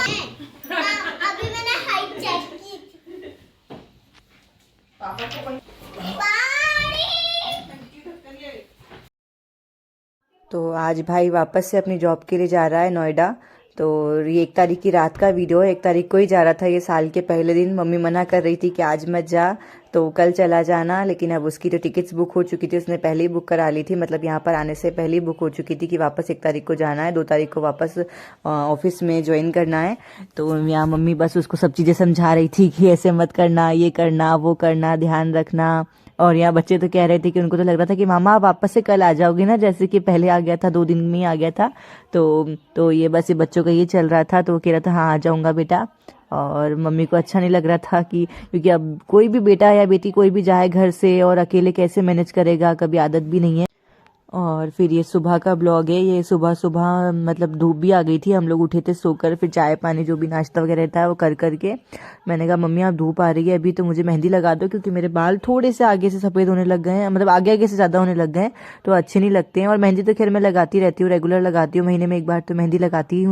अभी मैंने height check की। तो आज भाई वापस से अपनी जॉब के लिए जा रहा है नोएडा। तो ये 1 तारीख की रात का वीडियो है। 1 तारीख को ही जा रहा था ये साल के पहले दिन। मम्मी मना कर रही थी कि आज मत जा, तो कल चला जाना, लेकिन अब उसकी तो टिकट्स बुक हो चुकी थी, उसने पहले ही बुक करा ली थी। मतलब यहाँ पर आने से पहले ही बुक हो चुकी थी कि वापस 1 तारीख को जाना है, 2 तारीख को वापस ऑफिस में ज्वाइन करना है। तो यहाँ मम्मी बस उसको सब चीज़ें समझा रही थी कि ऐसे मत करना, ये करना, वो करना, ध्यान रखना। और यहाँ बच्चे तो कह रहे थे कि उनको तो लग रहा था कि मामा आप वापस से कल आ जाओगी ना, जैसे कि पहले आ गया था, 2 दिन में ही आ गया था। तो ये बस ये बच्चों का ये चल रहा था। तो वो कह रहा था हाँ आ जाऊंगा बेटा। और मम्मी को अच्छा नहीं लग रहा था कि क्योंकि अब कोई भी बेटा या बेटी कोई भी जाए घर से और अकेले कैसे मैनेज करेगा, कभी आदत भी नहीं है। और फिर ये सुबह का ब्लॉग है। ये सुबह सुबह मतलब धूप भी आ गई थी, हम लोग उठे थे सोकर, फिर चाय पानी जो भी नाश्ता वगैरह था वो कर करके मैंने कहा मम्मी आप धूप आ रही है अभी तो मुझे मेहंदी लगा दो, क्योंकि मेरे बाल थोड़े से आगे से सफ़ेद होने लग गए हैं, मतलब आगे आगे से ज़्यादा होने लग गए हैं, तो अच्छे नहीं लगते हैं। और मेहंदी तो खैर मैं लगाती रहती हूँ, रेगुलर लगाती हूँ, महीने में एक बार तो मेहंदी लगाती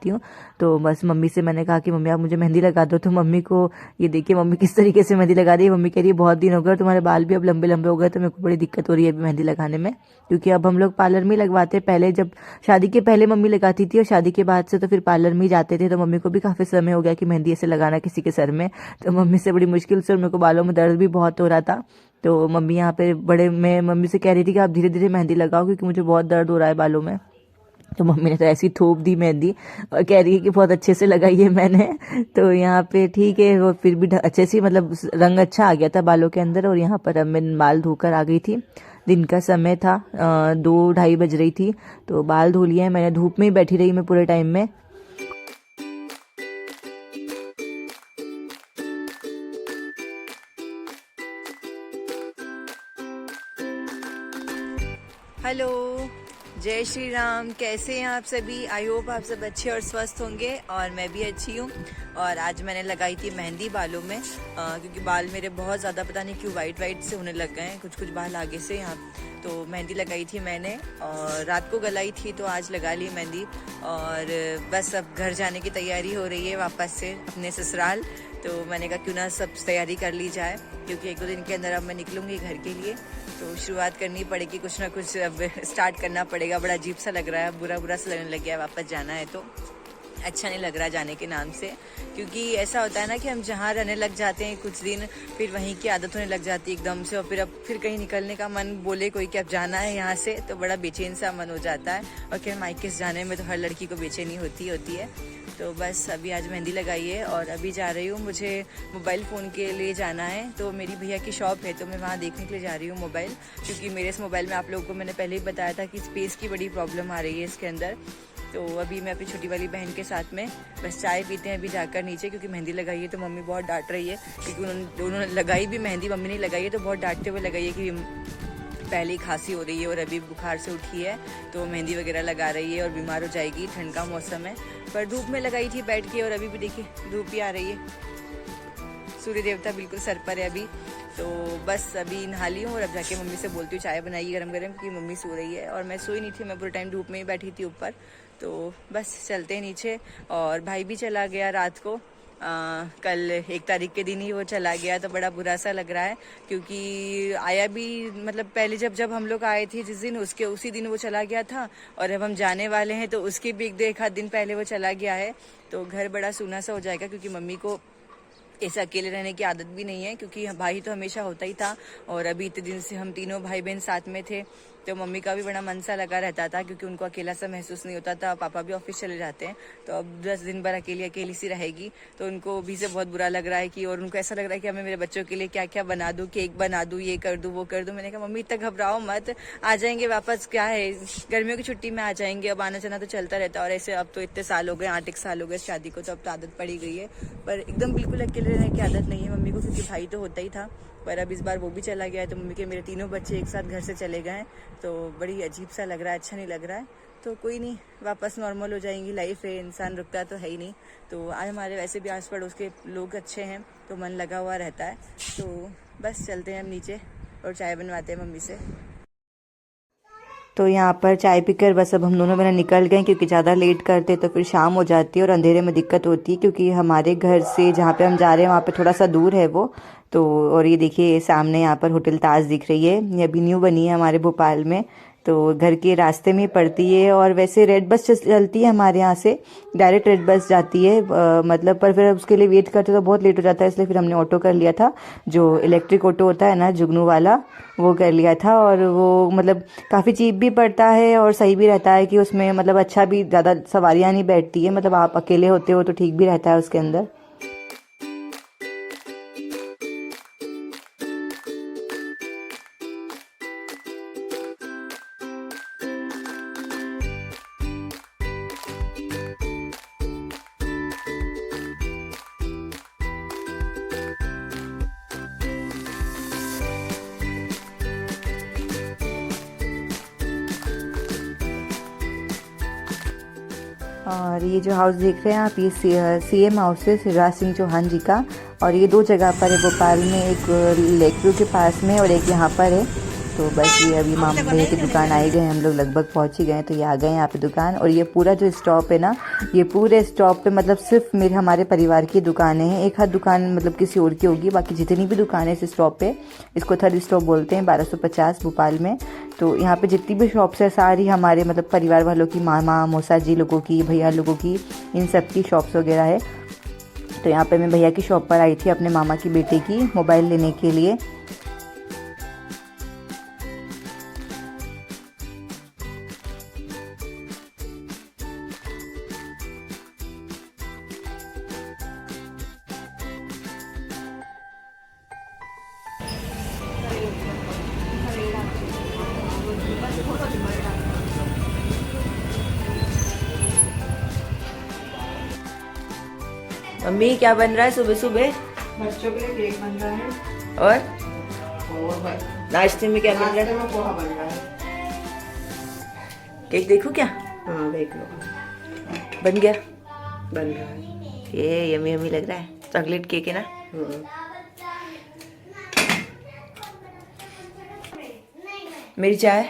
हूँ। तो बस मम्मी से मैंने कहा कि मम्मी आप मुझे मेहंदी लगा दो। तो मम्मी को ये देखिए मम्मी किस तरीके से मेहंदी लगा रही है। मम्मी कह रही है बहुत दिन हो गए, तुम्हारे बाल भी अब लंबे लंबे हो गए, तो मेरे को बड़ी दिक्कत हो रही है अभी मेहंदी लगाने में, क्योंकि अब हम लोग पार्लर में लगवाते। पहले जब शादी के पहले मम्मी लगाती थी और शादी के बाद से तो फिर पार्लर में ही जाते थे। तो मम्मी को भी काफी समय हो गया कि मेहंदी ऐसे लगाना किसी के सर में। तो मम्मी से बड़ी मुश्किल से, मेरे को बालों में दर्द भी बहुत हो रहा था। तो मम्मी यहाँ पे मैं मम्मी से कह रही थी कि आप धीरे धीरे मेहंदी लगाओ, क्योंकि मुझे बहुत दर्द हो रहा है बालों में। तो मम्मी ने तो ऐसी थोप दी मेहंदी और कह रही है कि बहुत अच्छे से लगाई है मैंने। तो यहाँ पे ठीक है, वो फिर भी अच्छे से मतलब रंग अच्छा आ गया था बालों के अंदर। और यहाँ पर अब मैं बाल धोकर आ गई थी, दिन का समय था, 2-2:30 बज रही थी। तो बाल धो लिए, मैंने धूप में ही बैठी रही मैं पूरे टाइम में। हेलो, जय श्री राम। कैसे हैं आप सभी? आई होप आप सब अच्छे और स्वस्थ होंगे, और मैं भी अच्छी हूँ। और आज मैंने लगाई थी मेहंदी बालों में, क्योंकि बाल मेरे बहुत ज़्यादा पता नहीं क्यों वाइट वाइट से होने लग गए हैं, कुछ कुछ बाल आगे से यहाँ। तो मेहंदी लगाई थी मैंने, और रात को गलाई थी, तो आज लगा ली मेहंदी। और बस अब घर जाने की तैयारी हो रही है वापस से अपने ससुराल। तो मैंने कहा क्यों ना सब तैयारी कर ली जाए, क्योंकि 1-2 दिन के अंदर अब मैं निकलूंगी घर के लिए। तो शुरुआत करनी पड़ेगी, कुछ ना कुछ अब स्टार्ट करना पड़ेगा। बड़ा अजीब सा लग रहा है, बुरा बुरा सा लगने लग गया है, वापस जाना है तो अच्छा नहीं लग रहा जाने के नाम से। क्योंकि ऐसा होता है ना कि हम जहाँ रहने लग जाते हैं कुछ दिन, फिर वहीं की आदत होने लग जाती है एकदम से, और फिर अब फिर कहीं निकलने का मन बोले कोई कि अब जाना है यहाँ से, तो बड़ा बेचैन सा मन हो जाता है। और फिर मायके से जाने में तो हर लड़की को बेचैनी होती है। तो बस अभी आज मेहंदी लगाई है और अभी जा रही हूँ, मुझे मोबाइल फ़ोन के लिए जाना है। तो मेरी भैया की शॉप है, तो मैं वहाँ देखने के लिए जा रही हूँ मोबाइल, क्योंकि मेरे इस मोबाइल में आप लोगों को मैंने पहले ही बताया था कि स्पेस की बड़ी प्रॉब्लम आ रही है इसके अंदर। तो अभी मैं अपनी छोटी वाली बहन के साथ में बस चाय पीते हैं अभी जाकर नीचे, क्योंकि मेहंदी लगाई है तो मम्मी बहुत डांट रही है, क्योंकि उन्होंने लगाई भी मेहंदी, मम्मी ने लगाई है तो बहुत डांटते हुए लगाई है कि पहले ही खांसी हो रही है और अभी बुखार से उठी है, तो मेहंदी वगैरह लगा रही है और बीमार हो जाएगी, ठंड का मौसम है। पर धूप में लगाई थी बैठ के, और अभी भी देखिए धूप ही आ रही है, सूर्य देवता बिल्कुल सर पर है अभी। तो बस अभी नहा ली हूँ और अब जाके मम्मी से बोलती हूँ चाय बनाइए गरम गरम, क्योंकि मम्मी सो रही है और मैं सोई नहीं थी, मैं पूरे टाइम धूप में ही बैठी थी ऊपर। तो बस चलते हैं नीचे। और भाई भी चला गया रात को, कल 1 तारीख के दिन ही वो चला गया, तो बड़ा बुरा सा लग रहा है, क्योंकि आया भी मतलब पहले जब हम लोग आए थे जिस दिन, उसके उसी दिन वो चला गया था, और अब हम जाने वाले हैं तो उसके भी 1-1 दिन पहले वो चला गया है। तो घर बड़ा सूना सा हो जाएगा, क्योंकि मम्मी को ऐसे अकेले रहने की आदत भी नहीं है, क्योंकि भाई तो हमेशा होता ही था, और अभी इतने दिन से हम तीनों भाई बहन साथ में थे, तो मम्मी का भी बड़ा मन सा लगा रहता था, क्योंकि उनको अकेला सा महसूस नहीं होता था। पापा भी ऑफिस चले जाते हैं, तो अब 10 दिन भर अकेली सी रहेगी, तो उनको भी से बहुत बुरा लग रहा है कि, और उनको ऐसा लग रहा है कि हमें मेरे बच्चों के लिए क्या क्या बना दूँ, केक बना दूँ, ये कर दूँ, वो कर दूँ। मैंने कहा मम्मी इतना घबराओ मत, आ जाएंगे वापस, क्या है गर्मियों की छुट्टी में आ जाएंगे, अब आना जाना तो चलता रहता है। और ऐसे अब तो इतने साल हो गए, 8 साल हो गए शादी को, तो अब तो आदत पड़ी गई है। पर एकदम बिल्कुल अकेले रहने की आदत नहीं है मम्मी को, क्योंकि भाई तो होता ही था, पर अब इस बार वो भी चला गया है, तो मम्मी के मेरे तीनों बच्चे एक साथ घर से चले गए हैं, तो बड़ी अजीब सा लग रहा है, अच्छा नहीं लग रहा है। तो कोई नहीं, वापस नॉर्मल हो जाएंगी, लाइफ है, इंसान रुकता तो है ही नहीं। तो आज हमारे वैसे भी आस पड़ोस के लोग अच्छे हैं, तो मन लगा हुआ रहता है। तो बस चलते हैं हम नीचे और चाय बनवाते हैं मम्मी से। तो यहाँ पर चाय पीकर बस अब हम दोनों बहन निकल गए, क्योंकि ज़्यादा लेट करते तो फिर शाम हो जाती है और अंधेरे में दिक्कत होती है, क्योंकि हमारे घर से जहाँ पे हम जा रहे हैं वहाँ पे थोड़ा सा दूर है वो। तो और ये देखिए सामने यहाँ पर होटल ताज दिख रही है, ये अभी न्यू बनी है हमारे भोपाल में, तो घर के रास्ते में पड़ती है। और वैसे रेड बस चलती है हमारे यहाँ से, डायरेक्ट रेड बस जाती है, मतलब पर फिर उसके लिए वेट करते तो बहुत लेट हो जाता है, इसलिए फिर हमने ऑटो कर लिया था, जो इलेक्ट्रिक ऑटो होता है ना जुगनू वाला, वो कर लिया था। और वो मतलब काफ़ी चीप भी पड़ता है और सही भी रहता है कि उसमें मतलब अच्छा भी, ज़्यादा सवारियाँ नहीं बैठती है, मतलब आप अकेले होते हो तो ठीक भी रहता है उसके अंदर। और ये जो हाउस देख रहे हैं आप, ये CM हाउस है शिवराज सिंह चौहान जी का, और ये 2 जगह पर है भोपाल में, एक लेक व्यू के पास में और एक यहाँ पर है। तो बस ये अभी मामा भैया की दुकान आए गए, हम लोग लगभग पहुँच ही गए, तो ये आ गए यहाँ पे दुकान। और ये पूरा जो स्टॉप है ना, ये पूरे स्टॉप पे मतलब सिर्फ हमारे परिवार की दुकानें हैं, एक हाथ दुकान मतलब किसी और की होगी, बाकी जितनी भी दुकानें इस स्टॉप पे, इसको थर्ड स्टॉप बोलते हैं, 1250 भोपाल में। तो यहाँ पे जितनी भी शॉप्स है सारी हमारे मतलब परिवार वालों की, मामा मौसा जी लोगों की, भैया लोगों की, इन सब की शॉप्स वगैरह है। तो यहाँ पे मैं भैया की शॉप पर आई थी अपने मामा की बेटे की मोबाइल लेने के लिए। मम्मी क्या बन रहा है सुबह सुबह? बच्चों के लिए केक बन रहा है और नाश्ते में क्या बन रहा है? पोहा बन रहा है। केक देखूं क्या? हाँ देख लो, बन गया? बन रहा है। ये यमी यमी लग रहा है, चॉकलेट केक है ना? मेरी चाय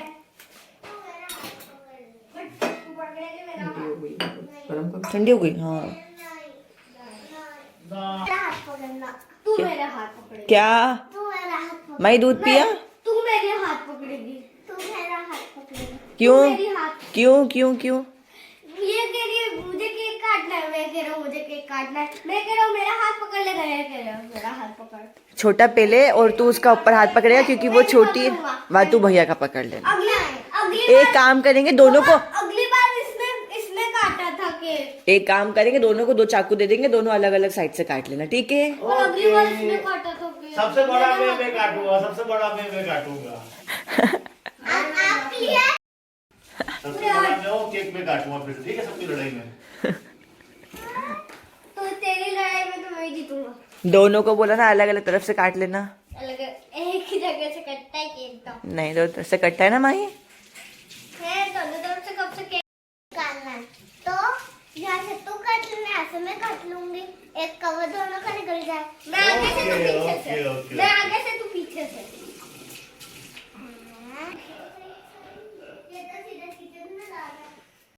ठंडी हो गई। हाँ मेरा हाथ पकड़ना, तू मेरा हाथ पकड़ेगी। क्या? तू मेरा हाथ पकड़, मैं दूध पिया? तू मेरे हाथ पकड़ेगी। तू मेरा हाथ पकड़ेगी। क्यों? तू मेरी हाथ, क्यों क्यों क्यों? ये कह रही है मुझे केक काटना है, मैं कह रहा हूँ मुझे केक काटना है, मैं कह रहा हूँ मेरा हाथ पकड़ ले, मैं कह रहा हूँ मेरा हाथ पकड़। छोटा पहले और तू उसका ऊपर हाथ पकड़ेगा, क्योंकि वो छोटी है, वहाँ तू भैया का पकड़ लेना। अगली एक काम करेंगे दोनों को, अगली बार इसने काटा था केक। एक काम करेंगे दोनों को 2 चाकू दे देंगे, दोनों अलग अलग साइड से काट लेना, ठीक है? और अगली बार इसने काटा था केक। सबसे बड़ा मैं काटूंगा, सबसे बड़ा मैं काटूंगा। आप क्लियर? सबसे बड़ा मैं हूँ, केक में काटूंगा फिर, ठीक है? सबकी लड़ाई में तो तेरी लड़ाई में तो मैं जीतूंगा। दोनों को बोला ना अलग अलग तरफ से काट लेना। अलग एक ही जगह से कटता है केक तो। नहीं, 2 तरफ से कटता है ना माही? है दोनों तरफ से कब से केक काटना है? तो यहाँ से तू काट लेना, यहाँ से मैं काट लूंगी, एक कवर दोनों का निकल जाए। मैं आगे से तू पीछे से, मैं आगे से तू पीछे से।